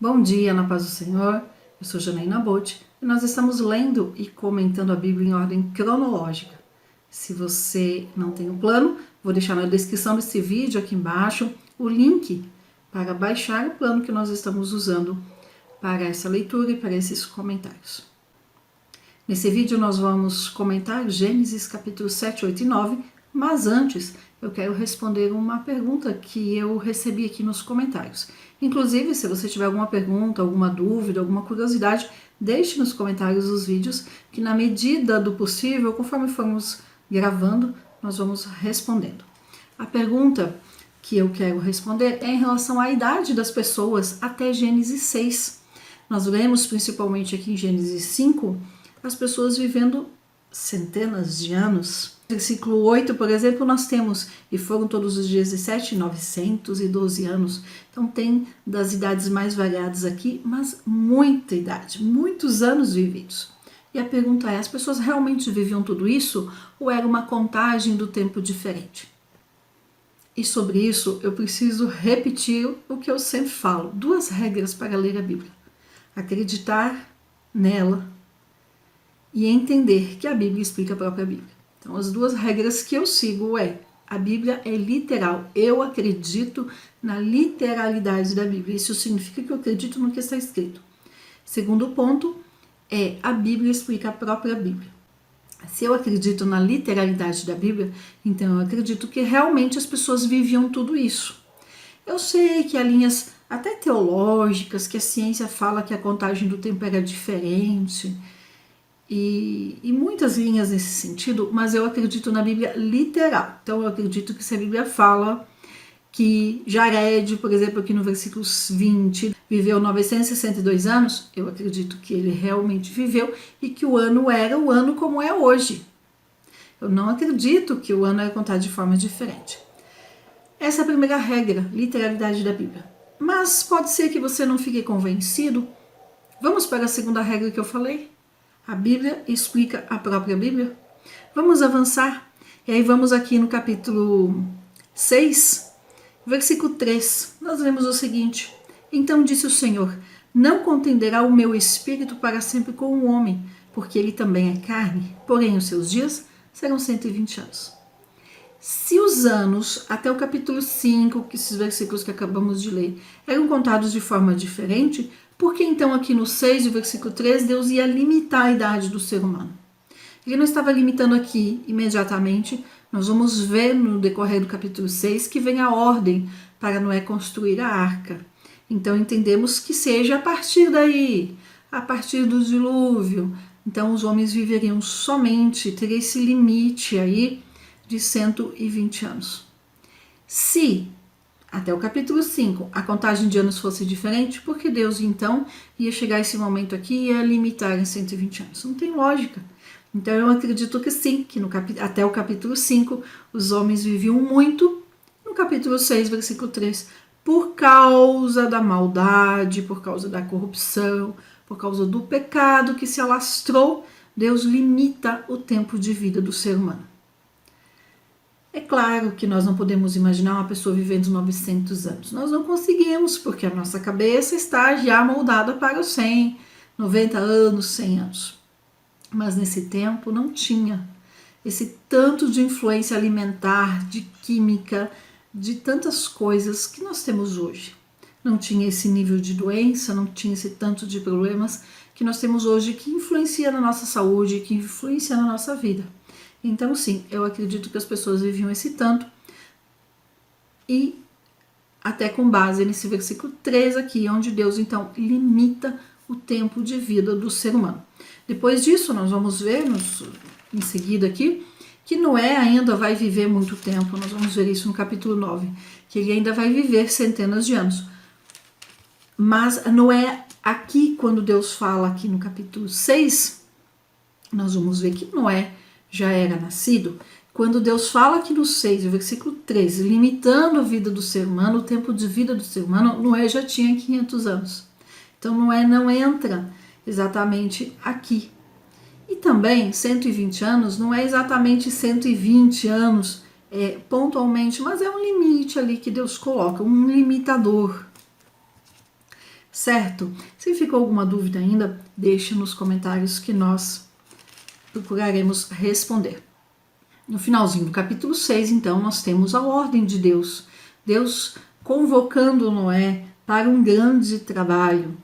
Bom dia, na paz do Senhor. Eu sou Janaína Botti e nós estamos lendo e comentando a Bíblia em ordem cronológica. Se você não tem um plano, vou deixar na descrição desse vídeo aqui embaixo o link para baixar o plano que nós estamos usando para essa leitura e para esses comentários. Nesse vídeo nós vamos comentar Gênesis capítulo 7, 8 e 9, mas antes eu quero responder uma pergunta que eu recebi aqui nos comentários. Inclusive, se você tiver alguma pergunta, alguma dúvida, alguma curiosidade, deixe nos comentários os vídeos, que na medida do possível, conforme formos gravando, nós vamos respondendo. A pergunta que eu quero responder é em relação à idade das pessoas até Gênesis 6. Nós vemos principalmente aqui em Gênesis 5, as pessoas vivendo centenas de anos. No versículo 8, por exemplo, nós temos, e foram todos os dias de 7, 912 anos. Então tem das idades mais variadas aqui, mas muita idade, muitos anos vividos. E a pergunta é, as pessoas realmente viviam tudo isso ou era uma contagem do tempo diferente? E sobre isso eu preciso repetir o que eu sempre falo, 2 regras para ler a Bíblia. Acreditar nela e entender que a Bíblia explica a própria Bíblia. Então, as 2 regras que eu sigo é: a Bíblia é literal. Eu acredito na literalidade da Bíblia. Isso significa que eu acredito no que está escrito. Segundo ponto é: a Bíblia explica a própria Bíblia. Se eu acredito na literalidade da Bíblia, então eu acredito que realmente as pessoas viviam tudo isso. Eu sei que há linhas até teológicas, que a ciência fala que a contagem do tempo era diferente, e muitas linhas nesse sentido, mas eu acredito na Bíblia literal. Então eu acredito que se a Bíblia fala que Jared, por exemplo, aqui no versículo 20, viveu 962 anos, eu acredito que ele realmente viveu e que o ano era o ano como é hoje. Eu não acredito que o ano é contado de forma diferente. Essa é a primeira regra, literalidade da Bíblia. Mas pode ser que você não fique convencido. Vamos para a segunda regra que eu falei? A Bíblia explica a própria Bíblia. Vamos avançar. E aí vamos aqui no capítulo 6, versículo 3. Nós lemos o seguinte: Então disse o Senhor, não contenderá o meu espírito para sempre com o homem, porque ele também é carne, porém os seus dias serão 120 anos. Se os anos, até o capítulo 5, que esses versículos que acabamos de ler, eram contados de forma diferente, por que então aqui no 6 e versículo 3 Deus ia limitar a idade do ser humano? Ele não estava limitando aqui imediatamente. Nós vamos ver no decorrer do capítulo 6 que vem a ordem para Noé construir a arca. Então entendemos que seja a partir daí, a partir do dilúvio. Então os homens viveriam somente, teria esse limite aí de 120 anos. Se até o capítulo 5, a contagem de anos fosse diferente, porque Deus então ia chegar a esse momento aqui e ia limitar em 120 anos. Não tem lógica. Então eu acredito que sim, que até o capítulo 5 os homens viviam muito, no capítulo 6, versículo 3, por causa da maldade, por causa da corrupção, por causa do pecado que se alastrou, Deus limita o tempo de vida do ser humano. É claro que nós não podemos imaginar uma pessoa vivendo 900 anos. Nós não conseguimos, porque a nossa cabeça está já moldada para os 100, 90 anos, 100 anos. Mas nesse tempo não tinha esse tanto de influência alimentar, de química, de tantas coisas que nós temos hoje. Não tinha esse nível de doença, não tinha esse tanto de problemas que nós temos hoje, que influencia na nossa saúde, que influencia na nossa vida. Então sim, eu acredito que as pessoas viviam esse tanto, e até com base nesse versículo 3 aqui, onde Deus então limita o tempo de vida do ser humano. Depois disso nós vamos ver em seguida aqui, que Noé ainda vai viver muito tempo. Nós vamos ver isso no capítulo 9, que ele ainda vai viver centenas de anos. Mas Noé, aqui quando Deus fala aqui no capítulo 6, nós vamos ver que Noé já era nascido. Quando Deus fala aqui no 6, versículo 13, limitando a vida do ser humano, o tempo de vida do ser humano, Noé já tinha 500 anos. Então Noé não entra exatamente aqui. E também 120 anos não é exatamente 120 anos pontualmente, mas é um limite ali que Deus coloca, um limitador. certo? Se ficou alguma dúvida ainda, deixe nos comentários que nós procuraremos responder. No finalzinho do capítulo 6, então, nós temos a ordem de Deus. Deus convocando Noé para um grande trabalho.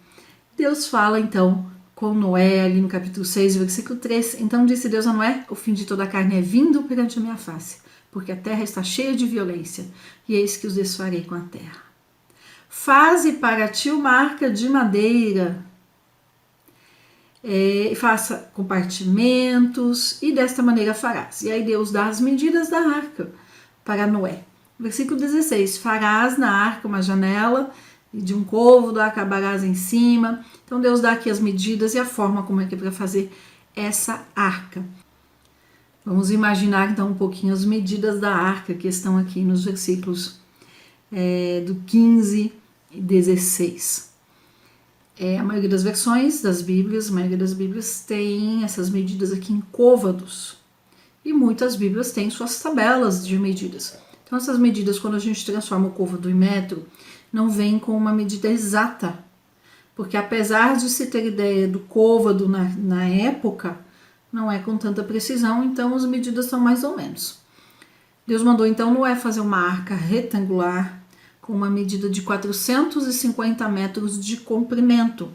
Deus fala, então, com Noé, ali no capítulo 6, versículo 3. Então disse Deus a Noé: o fim de toda a carne é vindo perante a minha face, porque a terra está cheia de violência, e eis que os desfarei com a terra. Faze para ti uma arca de madeira, faça compartimentos, e desta maneira farás. E aí Deus dá as medidas da arca para Noé. Versículo 16: farás na arca uma janela, e de um côvado acabarás em cima. Então Deus dá aqui as medidas e a forma como é que é para fazer essa arca. Vamos imaginar então um pouquinho as medidas da arca que estão aqui nos versículos do 15 e 16. A maioria das versões das Bíblias, a maioria das Bíblias tem essas medidas aqui em côvados. E muitas Bíblias têm suas tabelas de medidas. Então essas medidas, quando a gente transforma o côvado em metro, não vem com uma medida exata. Porque apesar de se ter ideia do côvado na época, não é com tanta precisão, então as medidas são mais ou menos. Deus mandou então Noé fazer uma arca retangular com uma medida de 450 metros de comprimento.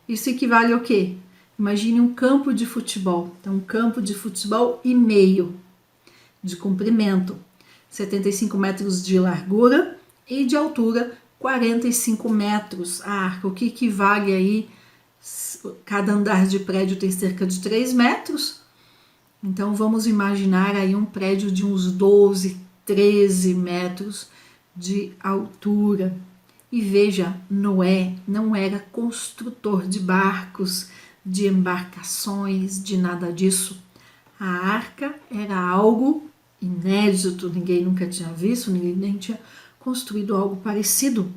Isso equivale ao quê? Imagine um campo de futebol. Então, um campo de futebol e meio de comprimento, 75 metros de largura e de altura 45 metros a arca, o que equivale aí, cada andar de prédio tem cerca de 3 metros, então vamos imaginar aí um prédio de uns 12, 13 metros de altura. E veja, Noé não era construtor de barcos, de embarcações, de nada disso. A arca era algo inédito, ninguém nunca tinha visto, ninguém nem tinha construído algo parecido.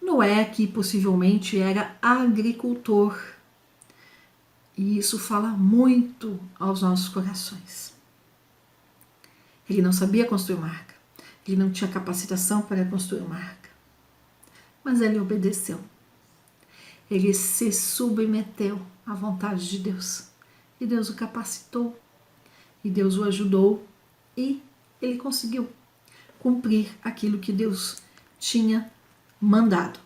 Noé, que possivelmente era agricultor. E isso fala muito aos nossos corações. Ele não sabia construir uma arca. Ele não tinha capacitação para construir uma arca. Mas ele obedeceu. Ele se submeteu à vontade de Deus. E Deus o capacitou. E Deus o ajudou. E ele conseguiu cumprir aquilo que Deus tinha mandado.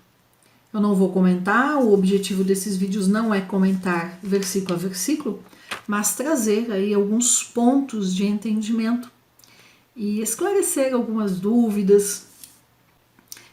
Eu não vou comentar, o objetivo desses vídeos não é comentar versículo a versículo, mas trazer aí alguns pontos de entendimento e esclarecer algumas dúvidas.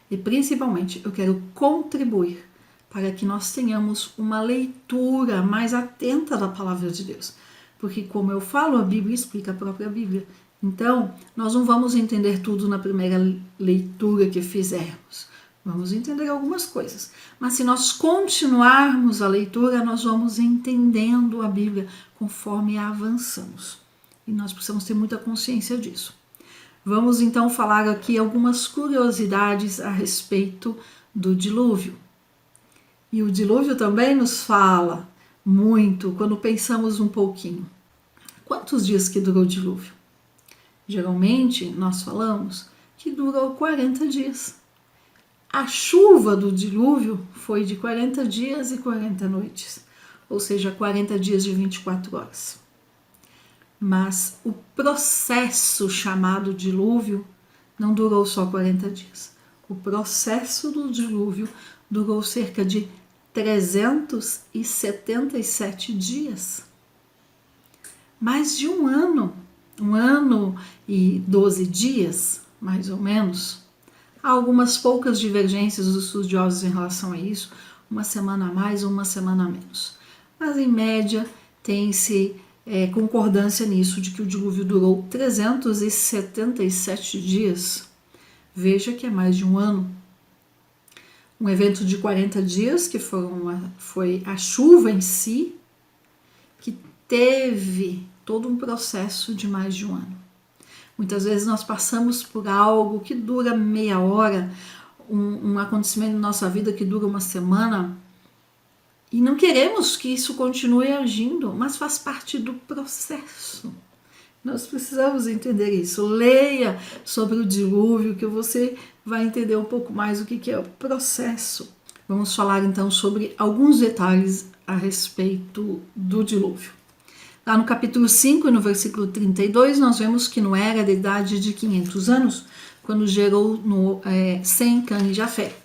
E principalmente eu quero contribuir para que nós tenhamos uma leitura mais atenta da palavra de Deus. Porque, como eu falo, a Bíblia explica a própria Bíblia. Então, nós não vamos entender tudo na primeira leitura que fizermos. Vamos entender algumas coisas. Mas se nós continuarmos a leitura, nós vamos entendendo a Bíblia conforme avançamos. E nós precisamos ter muita consciência disso. Vamos então falar aqui algumas curiosidades a respeito do dilúvio. E o dilúvio também nos fala muito quando pensamos um pouquinho. Quantos dias que durou o dilúvio? Geralmente nós falamos que durou 40 dias. A chuva do dilúvio foi de 40 dias e 40 noites, ou seja, 40 dias de 24 horas. Mas o processo chamado dilúvio não durou só 40 dias. O processo do dilúvio durou cerca de 377 dias. Mais de um ano e 12 dias, mais ou menos. Há algumas poucas divergências dos estudiosos em relação a isso, uma semana a mais ou uma semana a menos. Mas, em média, tem-se concordância nisso, de que o dilúvio durou 377 dias. Veja que é mais de um ano. Um evento de 40 dias, que foi a chuva em si, que teve todo um processo de mais de um ano. Muitas vezes nós passamos por algo que dura meia hora, um acontecimento na nossa vida que dura uma semana, e não queremos que isso continue agindo, mas faz parte do processo. Nós precisamos entender isso. Leia sobre o dilúvio, que você vai entender um pouco mais o que é o processo. Vamos falar então sobre alguns detalhes a respeito do dilúvio. Lá no capítulo 5 e no versículo 32, nós vemos que Noé era da idade de 500 anos, quando gerou Sem, Cã e Jafé.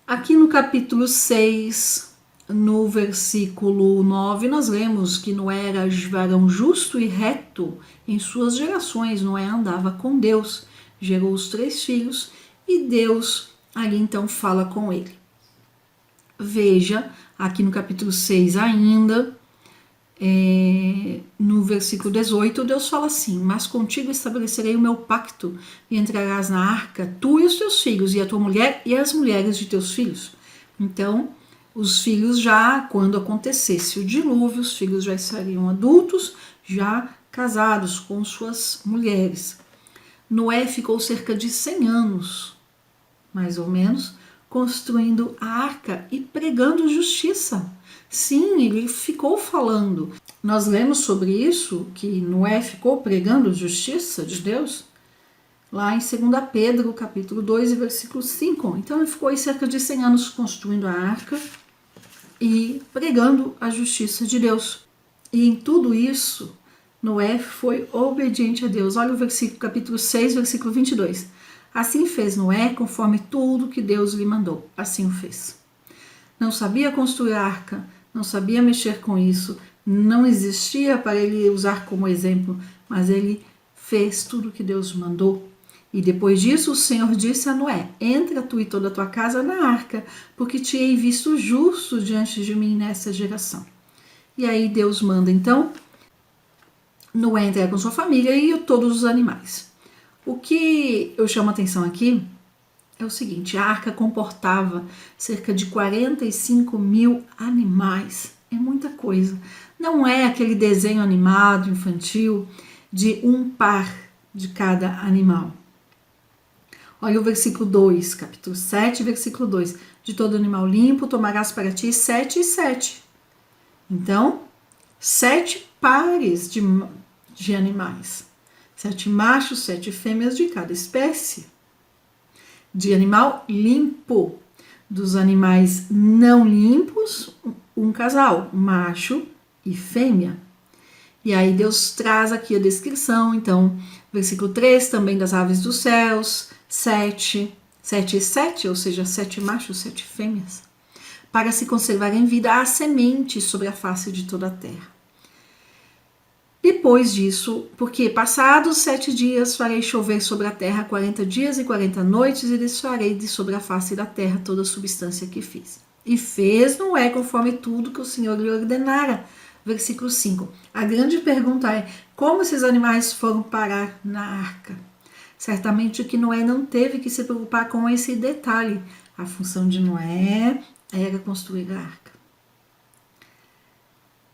Aqui no capítulo 6, no versículo 9, nós lemos que Noé era varão justo e reto em suas gerações. Noé andava com Deus, gerou os 3 filhos e Deus ali então fala com ele. Veja, aqui no capítulo 6 ainda, no versículo 18, Deus fala assim: mas contigo estabelecerei o meu pacto, e entrarás na arca, tu e os teus filhos, e a tua mulher e as mulheres de teus filhos. Então, os filhos já, quando acontecesse o dilúvio, os filhos já estariam adultos, já casados com suas mulheres. Noé ficou cerca de 100 anos, mais ou menos, construindo a arca e pregando justiça. Sim, ele ficou falando. Nós lemos sobre isso, que Noé ficou pregando justiça de Deus, lá em 2 Pedro, capítulo 2, versículo 5. Então ele ficou aí cerca de 100 anos construindo a arca e pregando a justiça de Deus. E em tudo isso, Noé foi obediente a Deus. Olha o versículo, capítulo 6, versículo 22. Assim fez Noé conforme tudo que Deus lhe mandou. Assim o fez. Não sabia construir a arca, não sabia mexer com isso, não existia para ele usar como exemplo, mas ele fez tudo o que Deus mandou. E depois disso o Senhor disse a Noé: entra tu e toda a tua casa na arca, porque te hei visto justo diante de mim nessa geração. E aí Deus manda então Noé entrar com sua família e todos os animais. O que eu chamo a atenção aqui é o seguinte: a arca comportava cerca de 45 mil animais. É muita coisa. Não é aquele desenho animado infantil de um par de cada animal. Olha o versículo 2, capítulo 7, versículo 2. De todo animal limpo tomarás para ti 7 e 7. Então, 7 pares de animais. 7 machos, 7 fêmeas de cada espécie. De animal limpo. Dos animais não limpos, um casal, macho e fêmea. E aí Deus traz aqui a descrição, então, versículo 3, também das aves dos céus, 7 e 7, ou seja, 7 machos, 7 fêmeas, para se conservar em vida a semente sobre a face de toda a terra. Depois disso, porque passados 7 dias farei chover sobre a terra 40 dias e 40 noites, e desfarei de sobre a face da terra toda a substância que fiz. E fez Noé conforme tudo que o Senhor lhe ordenara. Versículo 5. A grande pergunta é: como esses animais foram parar na arca? Certamente que Noé não teve que se preocupar com esse detalhe. A função de Noé era construir a arca.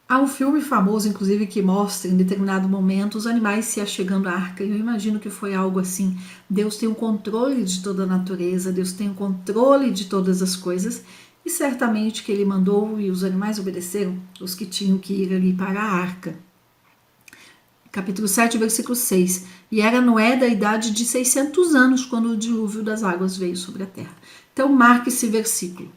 Há um filme famoso, inclusive, que mostra em determinado momento os animais se achegando à arca. Eu imagino que foi algo assim. Deus tem o controle de toda a natureza, Deus tem o controle de todas as coisas, e certamente que ele mandou e os animais obedeceram, os que tinham que ir ali para a arca. Capítulo 7, versículo 6. E era Noé da idade de 600 anos quando o dilúvio das águas veio sobre a terra. Então marque esse versículo.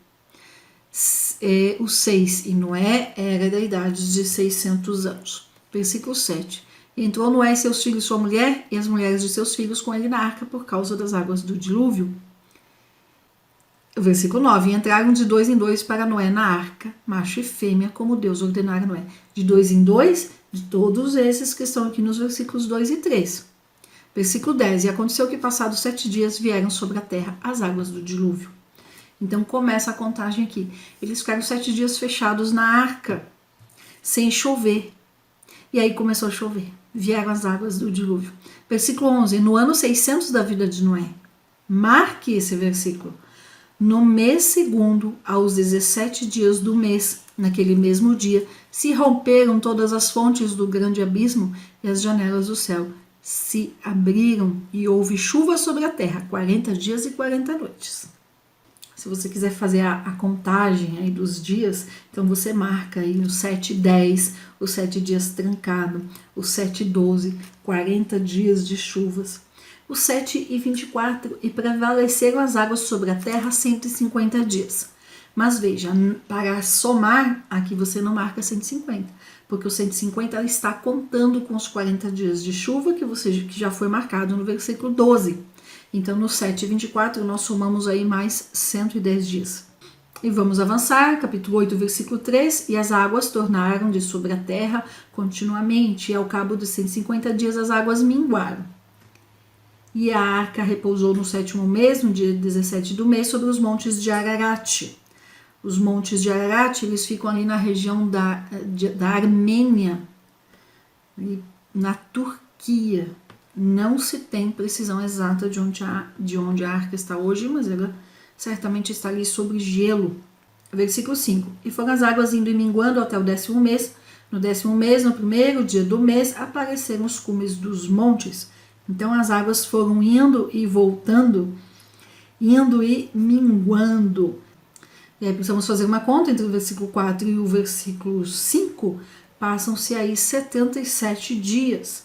O 6, e Noé era da idade de 600 anos. Versículo 7. Entrou Noé e seus filhos, sua mulher, e as mulheres de seus filhos com ele na arca por causa das águas do dilúvio. Versículo 9. E entraram de 2 em 2 para Noé na arca, macho e fêmea, como Deus ordenara a Noé. De 2 em 2, de todos esses que estão aqui nos versículos 2 e 3. Versículo 10. E aconteceu que passados 7 dias vieram sobre a terra as águas do dilúvio. Então começa a contagem aqui. Eles ficaram 7 dias fechados na arca, sem chover. E aí começou a chover. Vieram as águas do dilúvio. Versículo 11. No ano 600 da vida de Noé. Marque esse versículo. No mês segundo, aos 17 dias do mês, naquele mesmo dia, se romperam todas as fontes do grande abismo e as janelas do céu se abriram e houve chuva sobre a terra, 40 dias e 40 noites. Se você quiser fazer a contagem aí dos dias, então você marca aí o 7:10, os 7 dias trancado, o 7:12, 40 dias de chuvas. O 7 e 24, e prevaleceram as águas sobre a terra 150 dias. Mas veja, para somar, aqui você não marca 150, porque o 150 está contando com os 40 dias de chuva que já foi marcado no versículo 12. Então, no 7 e 24, nós somamos aí mais 110 dias. E vamos avançar, capítulo 8, versículo 3, e as águas tornaram de sobre a terra continuamente, e ao cabo de 150 dias as águas minguaram. E a arca repousou no 7º mês, no dia 17 do mês, sobre os montes de Ararat. Os montes de Ararat, eles ficam ali na região da Armênia, na Turquia. Não se tem precisão exata de onde a arca está hoje, mas ela certamente está ali sobre gelo. Versículo 5. E foram as águas indo e minguando até o 10º mês. No 10º mês, no primeiro dia do mês, apareceram os cumes dos montes. Então as águas foram indo e voltando, indo e minguando. E aí precisamos fazer uma conta entre o versículo 4 e o versículo 5. Passam-se aí 77 dias.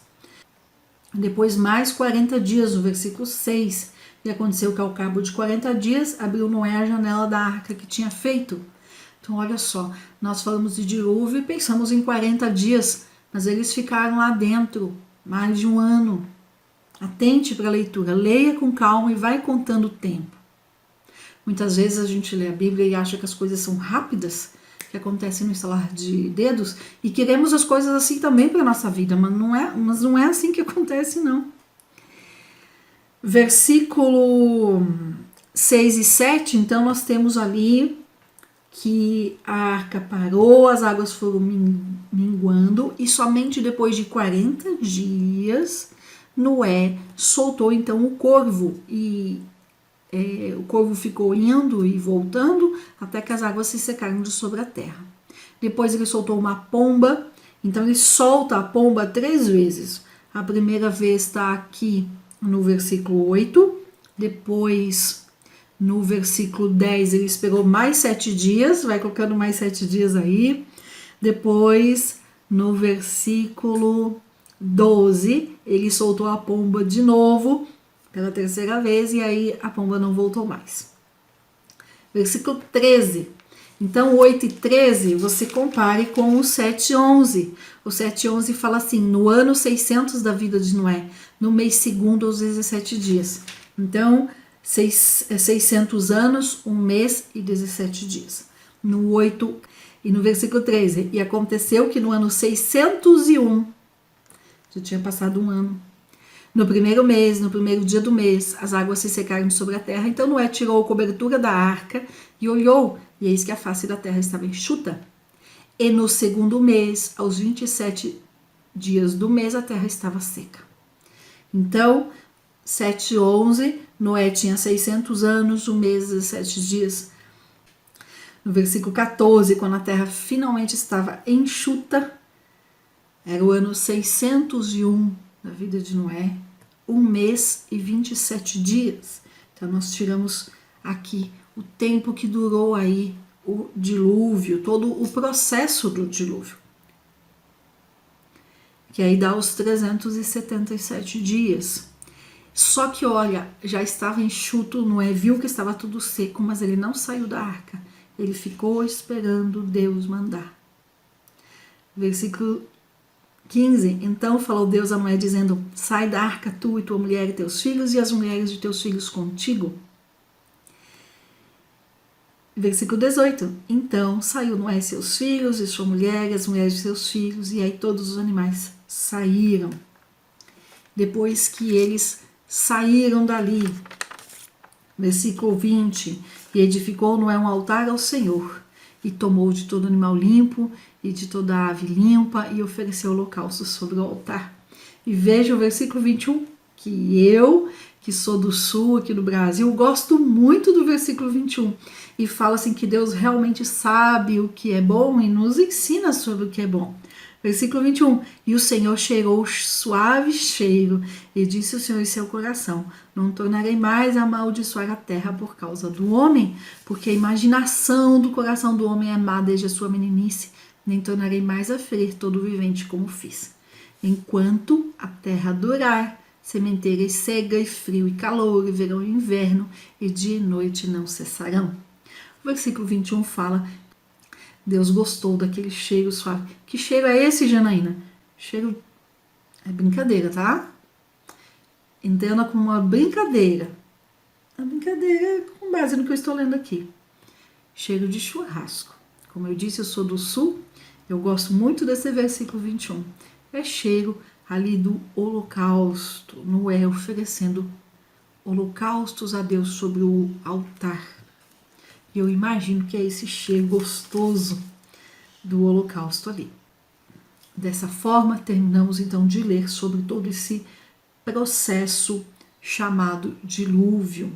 Depois mais 40 dias, no versículo 6. E aconteceu que ao cabo de 40 dias, abriu Noé a janela da arca que tinha feito. Então olha só, nós falamos de dilúvio e pensamos em 40 dias, mas eles ficaram lá dentro mais de um ano. Atente para a leitura, leia com calma e vai contando o tempo. Muitas vezes a gente lê a Bíblia e acha que as coisas são rápidas, que acontecem no estalar de dedos, e queremos as coisas assim também para a nossa vida, mas não é assim que acontece, não. Versículo 6 e 7, então nós temos ali que a arca parou, as águas foram minguando, e somente depois de 40 dias, Noé soltou então o corvo, e o corvo ficou indo e voltando até que as águas se secaram de sobre a terra. Depois ele soltou uma pomba, então ele solta a pomba 3 vezes. A primeira vez está aqui no versículo 8, depois no versículo 10 ele esperou mais 7 dias, vai colocando mais 7 dias aí. Depois no versículo 12 ele soltou a pomba de novo, pela 3ª vez, e aí a pomba não voltou mais. Versículo 13. Então, 8 e 13, você compare com o 7 e 11. O 7 e 11 fala assim, no ano 600 da vida de Noé, no mês segundo aos 17 dias. Então, 600 anos, 1 mês e 17 dias. No 8 e no versículo 13, e aconteceu que no ano 601, já tinha passado um ano, no primeiro mês, no primeiro dia do mês, as águas se secaram sobre a terra. Então Noé tirou a cobertura da arca e olhou, e eis que a face da terra estava enxuta. E no segundo mês, aos 27 dias do mês, a terra estava seca. Então, 7 e 11, Noé tinha 600 anos, 1 mês e 17 dias. No versículo 14, quando a terra finalmente estava enxuta, era o ano 601 da vida de Noé, 1 mês e 27 dias. Então nós tiramos aqui o tempo que durou aí o dilúvio, todo o processo do dilúvio. Que aí dá os 377 dias. Só que olha, já estava enxuto, Noé viu que estava tudo seco, mas ele não saiu da arca. Ele ficou esperando Deus mandar. Versículo 15. Então falou Deus a Noé dizendo, sai da arca tu e tua mulher e teus filhos e as mulheres de teus filhos contigo. Versículo 18. Então saiu Noé e seus filhos e sua mulher e as mulheres de seus filhos, e aí todos os animais saíram. Depois que eles saíram dali, versículo 20, e edificou Noé um altar ao Senhor, e tomou de todo animal limpo e de toda ave limpa e ofereceu holocaustos sobre o altar. E veja o versículo 21, que eu, que sou do sul aqui do Brasil, gosto muito do versículo 21, e fala assim que Deus realmente sabe o que é bom e nos ensina sobre o que é bom. Versículo 21, e o Senhor cheirou suave cheiro, e disse o Senhor em seu coração, não tornarei mais a amaldiçoar a terra por causa do homem, porque a imaginação do coração do homem é má desde a sua meninice, nem tornarei mais a ferir todo vivente como fiz. Enquanto a terra durar, sementeira e cega, e frio e calor, e verão e inverno, e dia e noite não cessarão. O versículo 21 fala: Deus gostou daquele cheiro suave. Que cheiro é esse, Janaína? Cheiro é brincadeira, tá? Entenda como uma brincadeira. A brincadeira com base no que eu estou lendo aqui. Cheiro de churrasco. Como eu disse, eu sou do sul, eu gosto muito desse versículo 21. É cheiro ali do holocausto, Noé oferecendo holocaustos a Deus sobre o altar. E eu imagino que é esse cheiro gostoso do holocausto ali. Dessa forma, terminamos então de ler sobre todo esse processo chamado dilúvio.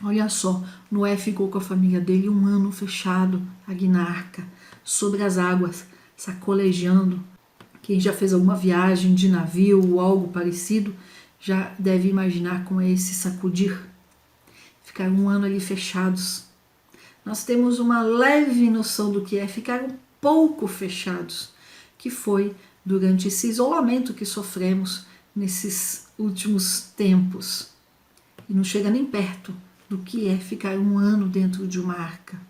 Olha só, Noé ficou com a família dele 1 ano fechado aqui na arca, sobre as águas, sacolejando. Quem já fez alguma viagem de navio ou algo parecido, já deve imaginar como é esse sacudir. Ficar 1 ano ali fechados. Nós temos uma leve noção do que é ficar um pouco fechados, que foi durante esse isolamento que sofremos nesses últimos tempos. E não chega nem perto do que é ficar 1 ano dentro de uma arca.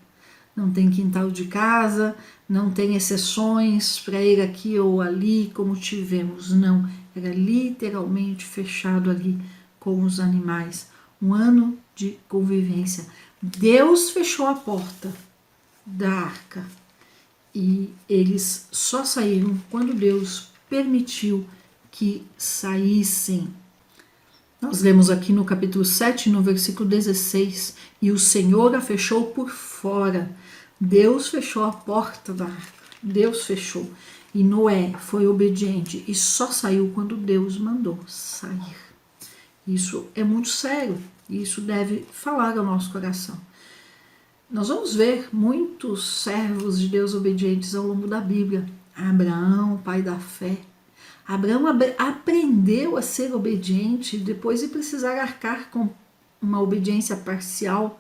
Não tem quintal de casa, não tem exceções para ir aqui ou ali como tivemos, não. Era literalmente fechado ali com os animais. 1 ano de convivência. Deus fechou a porta da arca e eles só saíram quando Deus permitiu que saíssem. Nós lemos aqui no capítulo 7, no versículo 16, e o Senhor a fechou por fora. Deus fechou a porta da arca, Deus fechou. E Noé foi obediente e só saiu quando Deus mandou sair. Isso é muito sério, e isso deve falar ao nosso coração. Nós vamos ver muitos servos de Deus obedientes ao longo da Bíblia. Abraão, pai da fé. Abraão aprendeu a ser obediente depois de precisar arcar com uma obediência parcial.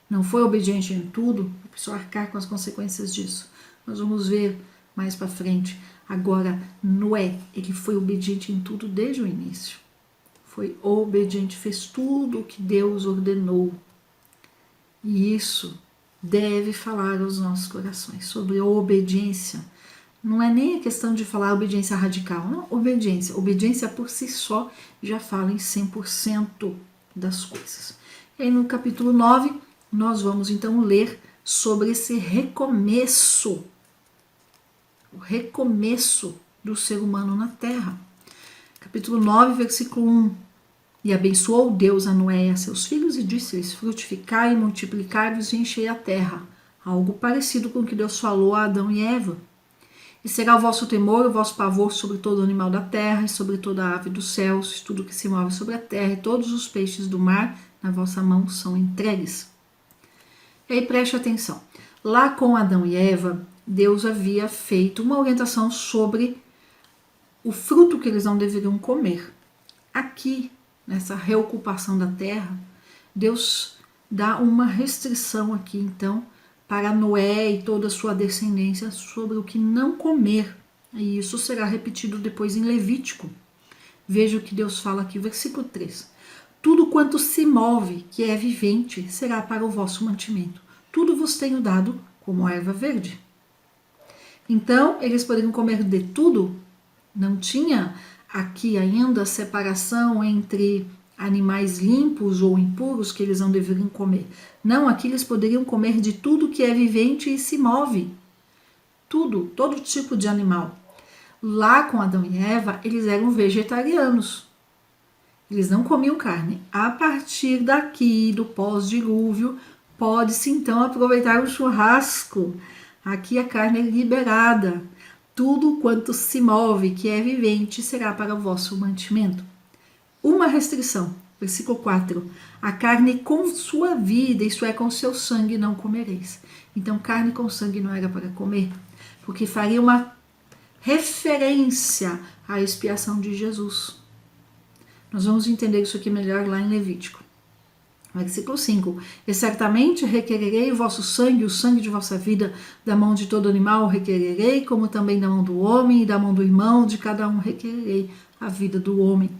Não foi obediente em tudo, precisou arcar com as consequências disso. Nós vamos ver mais para frente. Agora, Noé, ele foi obediente em tudo desde o início. Foi obediente, fez tudo o que Deus ordenou. E isso deve falar aos nossos corações sobre obediência. Não é nem a questão de falar obediência radical, não, obediência. Obediência por si só já fala em 100% das coisas. E aí no capítulo 9, nós vamos então ler sobre esse recomeço. O recomeço do ser humano na terra. Capítulo 9, versículo 1. E abençoou Deus a Noé e a seus filhos e disse-lhes: frutificai e multiplicai-vos e enchei a terra. Algo parecido com o que Deus falou a Adão e Eva. E será o vosso temor, o vosso pavor sobre todo animal da terra, e sobre toda a ave dos céus, tudo que se move sobre a terra, e todos os peixes do mar, na vossa mão são entregues. E aí preste atenção. Lá com Adão e Eva, Deus havia feito uma orientação sobre o fruto que eles não deveriam comer. Aqui, nessa reocupação da terra, Deus dá uma restrição aqui, então, para Noé e toda a sua descendência sobre o que não comer. E isso será repetido depois em Levítico. Veja o que Deus fala aqui, versículo 3. Tudo quanto se move, que é vivente, será para o vosso mantimento. Tudo vos tenho dado como erva verde. Então, eles poderiam comer de tudo. Não tinha aqui ainda separação entre animais limpos ou impuros que eles não deveriam comer. Não, aqui eles poderiam comer de tudo que é vivente e se move. Tudo, todo tipo de animal. Lá com Adão e Eva, eles eram vegetarianos. Eles não comiam carne. A partir daqui, do pós-dilúvio, pode-se então aproveitar o churrasco. Aqui a carne é liberada. Tudo quanto se move, que é vivente, será para o vosso mantimento. Uma restrição, versículo 4. A carne com sua vida, isto é, com seu sangue, não comereis. Então, carne com sangue não era para comer, porque faria uma referência à expiação de Jesus. Nós vamos entender isso aqui melhor lá em Levítico. Versículo 5. E certamente requererei o vosso sangue, o sangue de vossa vida, da mão de todo animal requererei, como também da mão do homem e da mão do irmão, de cada um requererei a vida do homem.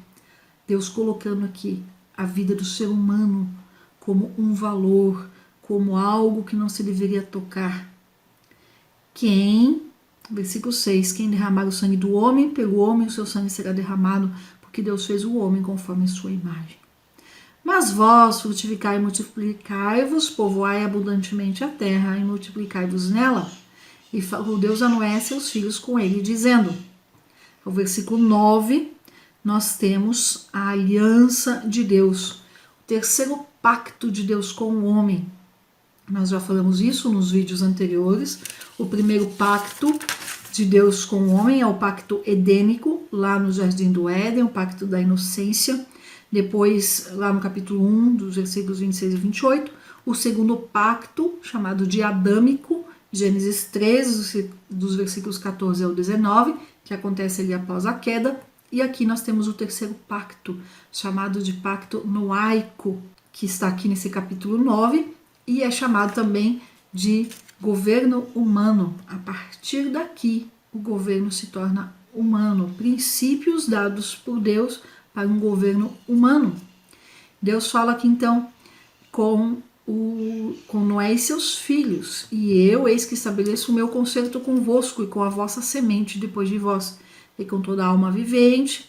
Deus colocando aqui a vida do ser humano como um valor, como algo que não se deveria tocar. Versículo 6, quem derramar o sangue do homem, pelo homem o seu sangue será derramado, porque Deus fez o homem conforme a sua imagem. Mas vós frutificai e multiplicai-vos, povoai abundantemente a terra e multiplicai-vos nela. E falou Deus a Noé e seus filhos com ele, dizendo, o versículo 9, nós temos a aliança de Deus, o terceiro pacto de Deus com o homem. Nós já falamos isso nos vídeos anteriores. O primeiro pacto de Deus com o homem é o pacto edênico, lá no Jardim do Éden, o pacto da inocência. Depois, lá no capítulo 1, dos versículos 26 e 28, o segundo pacto, chamado de adâmico, Gênesis 13, dos versículos 14 ao 19, que acontece ali após a queda. E aqui nós temos o terceiro pacto, chamado de pacto noaico, que está aqui nesse capítulo 9, e é chamado também de governo humano. A partir daqui, o governo se torna humano. Princípios dados por Deus para um governo humano. Deus fala aqui então com Noé e seus filhos. E eu, eis que estabeleço o meu concerto convosco e com a vossa semente depois de vós, e com toda a alma vivente.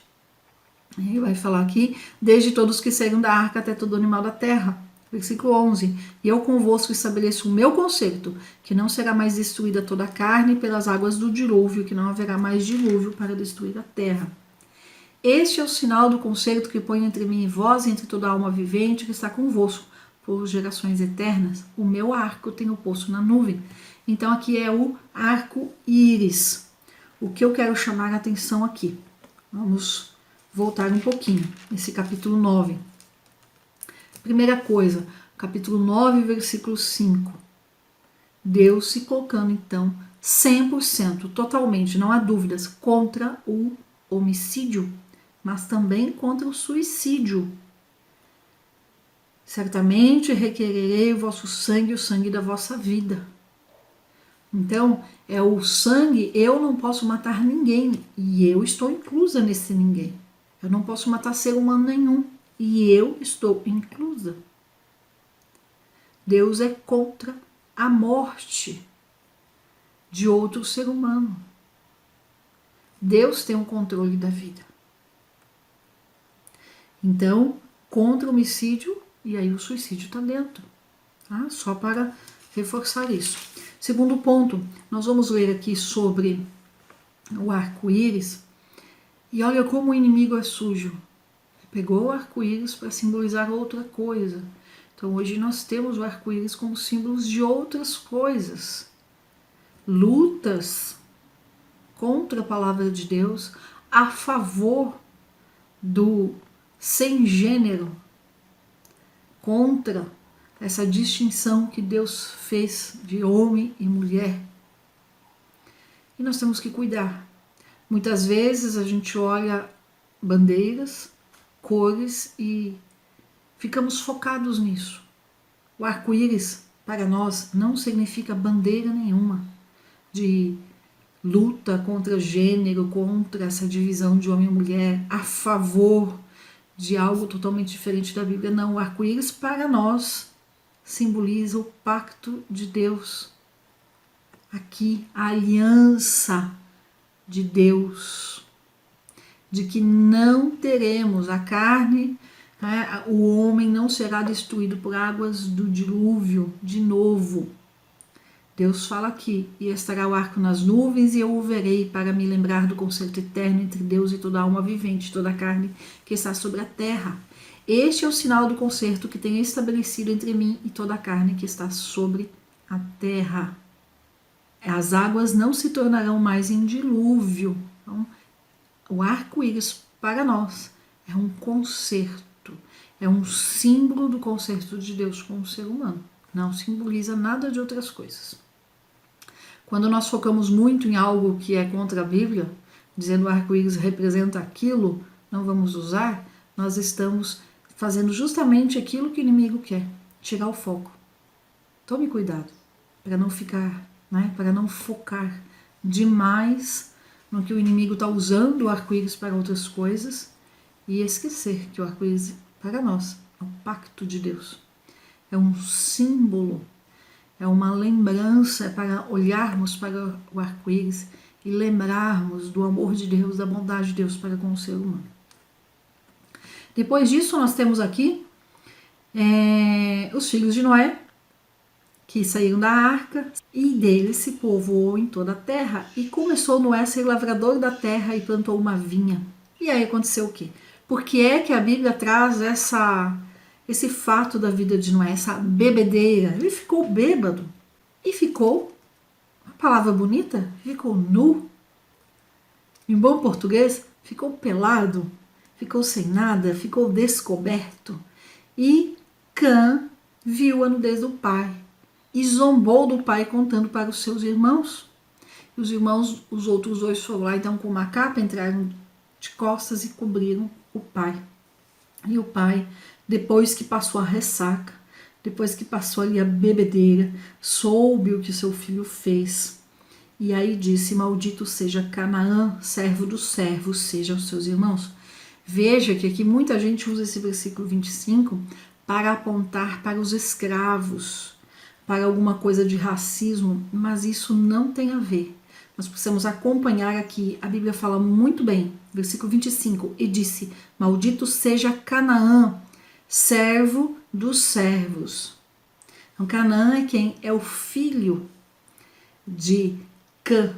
Ele vai falar aqui, desde todos que saíram da arca até todo animal da terra. Versículo 11, e eu convosco estabeleço o meu concerto, que não será mais destruída toda a carne pelas águas do dilúvio, que não haverá mais dilúvio para destruir a terra. Este é o sinal do concerto que ponho entre mim e vós, entre toda a alma vivente que está convosco, por gerações eternas. O meu arco tenho posto na nuvem. Então aqui é o arco-íris. O que eu quero chamar a atenção aqui? Vamos voltar um pouquinho, nesse capítulo 9. Primeira coisa, capítulo 9, versículo 5. Deus se colocando, então, 100%, totalmente, não há dúvidas, contra o homicídio, mas também contra o suicídio. Certamente requererei o vosso sangue e o sangue da vossa vida. Então, é o sangue, eu não posso matar ninguém, e eu estou inclusa nesse ninguém. Eu não posso matar ser humano nenhum. E eu estou inclusa. Deus é contra a morte de outro ser humano. Deus tem o controle da vida. Então, contra o homicídio, e aí o suicídio está dentro. Tá? Só para reforçar isso. Segundo ponto, nós vamos ler aqui sobre o arco-íris. E olha como o inimigo é sujo. Pegou o arco-íris para simbolizar outra coisa. Então hoje nós temos o arco-íris como símbolos de outras coisas. Lutas contra a palavra de Deus, a favor do sem gênero, contra essa distinção que Deus fez de homem e mulher. E nós temos que cuidar. Muitas vezes a gente olha bandeiras, cores e ficamos focados nisso. O arco-íris para nós não significa bandeira nenhuma de luta contra gênero, contra essa divisão de homem e mulher, a favor de algo totalmente diferente da Bíblia. Não, o arco-íris para nós simboliza o pacto de Deus. Aqui a aliança de Deus, de que não teremos a carne, né, o homem não será destruído por águas do dilúvio de novo. Deus fala aqui, e estará o arco nas nuvens, e eu o verei para me lembrar do concerto eterno entre Deus e toda a alma vivente, toda a carne que está sobre a terra. Este é o sinal do concerto que tenho estabelecido entre mim e toda a carne que está sobre a terra. As águas não se tornarão mais em dilúvio. Então, o arco-íris para nós é um concerto, é um símbolo do concerto de Deus com o ser humano. Não simboliza nada de outras coisas. Quando nós focamos muito em algo que é contra a Bíblia, dizendo que o arco-íris representa aquilo, não vamos usar, nós estamos fazendo justamente aquilo que o inimigo quer, tirar o foco. Tome cuidado para não ficar, para não focar demais no que o inimigo está usando o arco-íris para outras coisas e esquecer que o arco-íris, para nós, é um pacto de Deus, é um símbolo, é uma lembrança, é para olharmos para o arco-íris e lembrarmos do amor de Deus, da bondade de Deus para com o ser humano. Depois disso, nós temos aqui os filhos de Noé, que saíram da arca, e dele se povoou em toda a terra, e começou Noé a ser lavrador da terra e plantou uma vinha. E aí aconteceu o quê? Por que é que a Bíblia traz esse fato da vida de Noé, essa bebedeira? Ele ficou bêbado e ficou, uma palavra bonita, ficou nu. Em bom português, ficou pelado, ficou sem nada, ficou descoberto. E Cã viu a nudez do pai e zombou do pai contando para os seus irmãos. E os irmãos, os outros dois foram lá então com uma capa, entraram de costas e cobriram o pai. E o pai, depois que passou a ressaca, depois que passou ali a bebedeira, soube o que seu filho fez. E aí disse: maldito seja Canaã, servo dos servos, seja os seus irmãos. Veja que aqui muita gente usa esse versículo 25 para apontar para os escravos, para alguma coisa de racismo, mas isso não tem a ver. Nós precisamos acompanhar aqui, a Bíblia fala muito bem, versículo 25, e disse: maldito seja Canaã, servo dos servos. Então Canaã é quem? É o filho de Cã.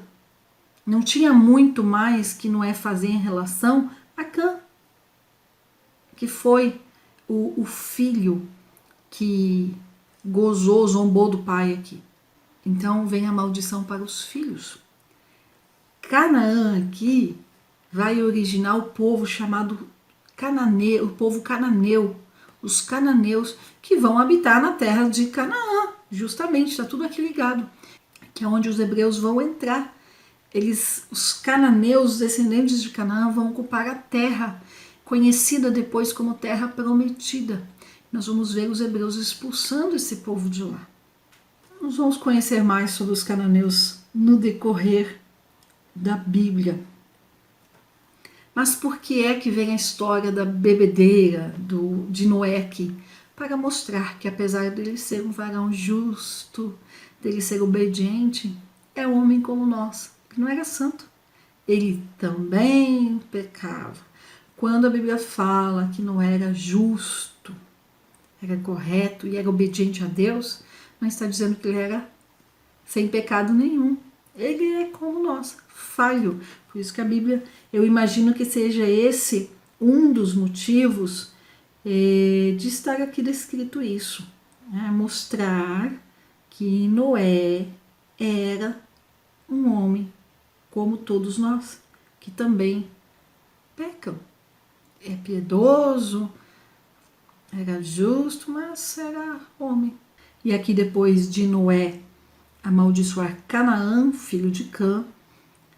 Não tinha muito mais que Noé fazer em relação a Cã, que foi o filho que gozou, zombou do pai aqui. Então vem a maldição para os filhos. Canaã aqui vai originar o povo chamado cananeu, o povo cananeu, os cananeus que vão habitar na terra de Canaã, justamente, está tudo aqui ligado, que é onde os hebreus vão entrar. Os cananeus, os descendentes de Canaã, vão ocupar a terra, conhecida depois como terra prometida. Nós vamos ver os hebreus expulsando esse povo de lá. Nós vamos conhecer mais sobre os cananeus no decorrer da Bíblia. Mas por que é que vem a história da bebedeira de Noé aqui? Para mostrar que apesar dele ser um varão justo, dele ser obediente, é um homem como nós, que não era santo. Ele também pecava. Quando a Bíblia fala que não era justo, era correto e era obediente a Deus, não está dizendo que ele era sem pecado nenhum. Ele é como nós, falho. Por isso que a Bíblia, eu imagino que seja esse um dos motivos de estar aqui descrito isso. Mostrar que Noé era um homem como todos nós, que também pecam. É piedoso, era justo, mas era homem. E aqui depois de Noé amaldiçoar Canaã, filho de Cã,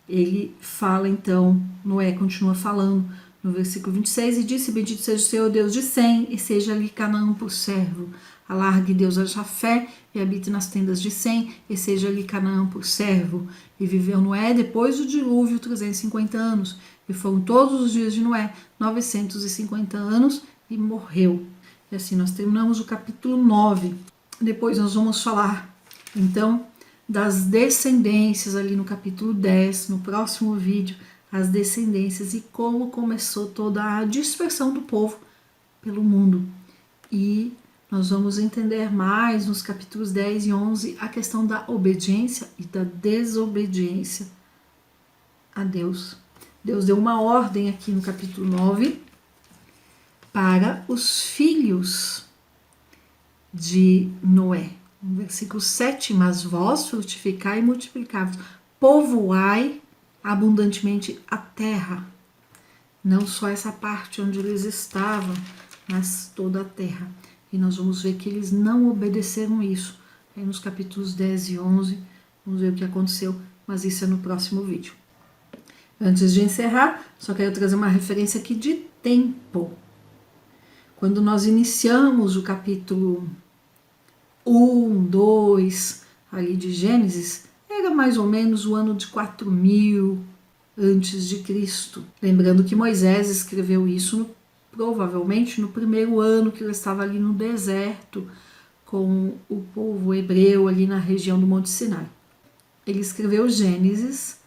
ele fala então, Noé continua falando no versículo 26, e disse: bendito seja o Senhor Deus de Sem, e seja-lhe Canaã por servo. Alargue Deus a Jafé, e habite nas tendas de Sem, e seja-lhe Canaã por servo. E viveu Noé depois do dilúvio 350 anos, e foram todos os dias de Noé 950 anos, e morreu. E assim nós terminamos o capítulo 9. Depois nós vamos falar, então, das descendências ali no capítulo 10, no próximo vídeo, as descendências e como começou toda a dispersão do povo pelo mundo. E nós vamos entender mais nos capítulos 10 e 11 a questão da obediência e da desobediência a Deus. Deus deu uma ordem aqui no capítulo 9 para os filhos de Noé. No versículo 7, mas vós frutificai e multiplicai-vos, povoai abundantemente a terra. Não só essa parte onde eles estavam, mas toda a terra. E nós vamos ver que eles não obedeceram isso. Aí nos capítulos 10 e 11, vamos ver o que aconteceu, mas isso é no próximo vídeo. Antes de encerrar, só quero trazer uma referência aqui de tempo. Quando nós iniciamos o capítulo 1, 2, ali de Gênesis, era mais ou menos o ano de 4000 antes de Cristo. Lembrando que Moisés escreveu isso provavelmente no primeiro ano que ele estava ali no deserto com o povo hebreu ali na região do Monte Sinai. Ele escreveu Gênesis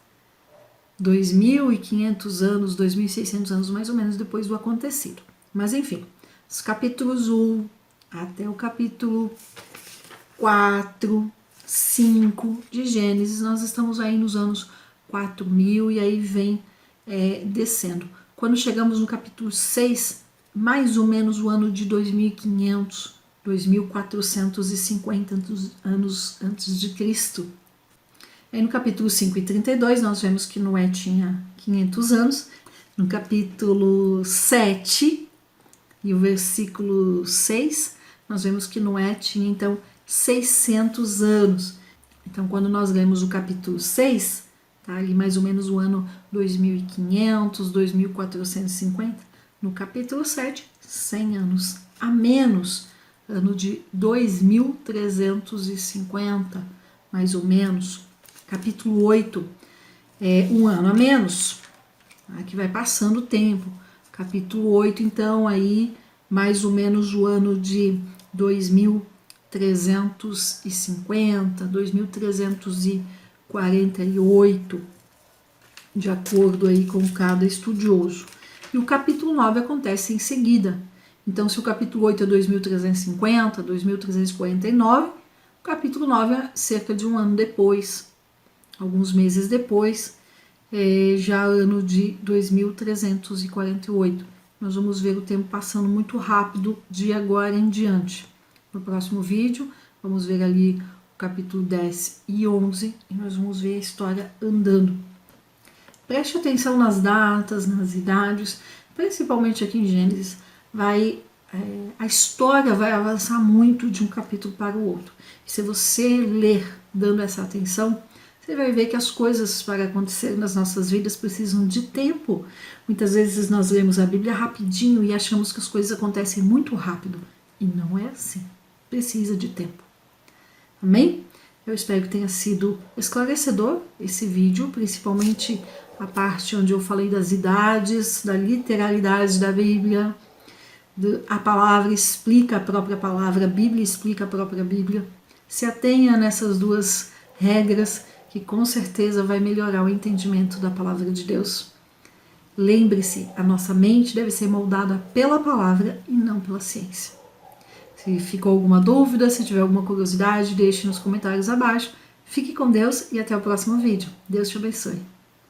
2.500 anos, 2.600 anos mais ou menos depois do acontecido. Mas enfim, os capítulos 1 até o capítulo 4, 5 de Gênesis, nós estamos aí nos anos 4.000 e aí vem descendo. Quando chegamos no capítulo 6, mais ou menos o ano de 2.500, 2.450 anos antes de Cristo. Aí no capítulo 5 e 32 nós vemos que Noé tinha 500 anos. No capítulo 7 e o versículo 6, nós vemos que Noé tinha então 600 anos. Então quando nós lemos o capítulo 6, tá ali mais ou menos o ano 2500, 2450, no capítulo 7, 100 anos a menos, ano de 2350, mais ou menos. Capítulo 8, um ano a menos, tá? Que vai passando o tempo. Capítulo 8, então, aí mais ou menos o ano de 2350, 2348, de acordo aí com cada estudioso. E o capítulo 9 acontece em seguida. Então, se o capítulo 8 é 2350, 2349, o capítulo 9 é cerca de um ano depois, alguns meses depois, já ano de 2348. Nós vamos ver o tempo passando muito rápido de agora em diante. No próximo vídeo, vamos ver ali o capítulo 10 e 11 e nós vamos ver a história andando. Preste atenção nas datas, nas idades, principalmente aqui em Gênesis, a história vai avançar muito de um capítulo para o outro. E se você ler dando essa atenção, você vai ver que as coisas para acontecer nas nossas vidas precisam de tempo. Muitas vezes nós lemos a Bíblia rapidinho e achamos que as coisas acontecem muito rápido. E não é assim. Precisa de tempo. Amém? Eu espero que tenha sido esclarecedor esse vídeo, principalmente a parte onde eu falei das idades, da literalidade da Bíblia. A palavra explica a própria palavra, a Bíblia explica a própria Bíblia. Se atenha nessas duas regras, que com certeza vai melhorar o entendimento da palavra de Deus. Lembre-se, a nossa mente deve ser moldada pela palavra e não pela ciência. Se ficou alguma dúvida, se tiver alguma curiosidade, deixe nos comentários abaixo. Fique com Deus e até o próximo vídeo. Deus te abençoe.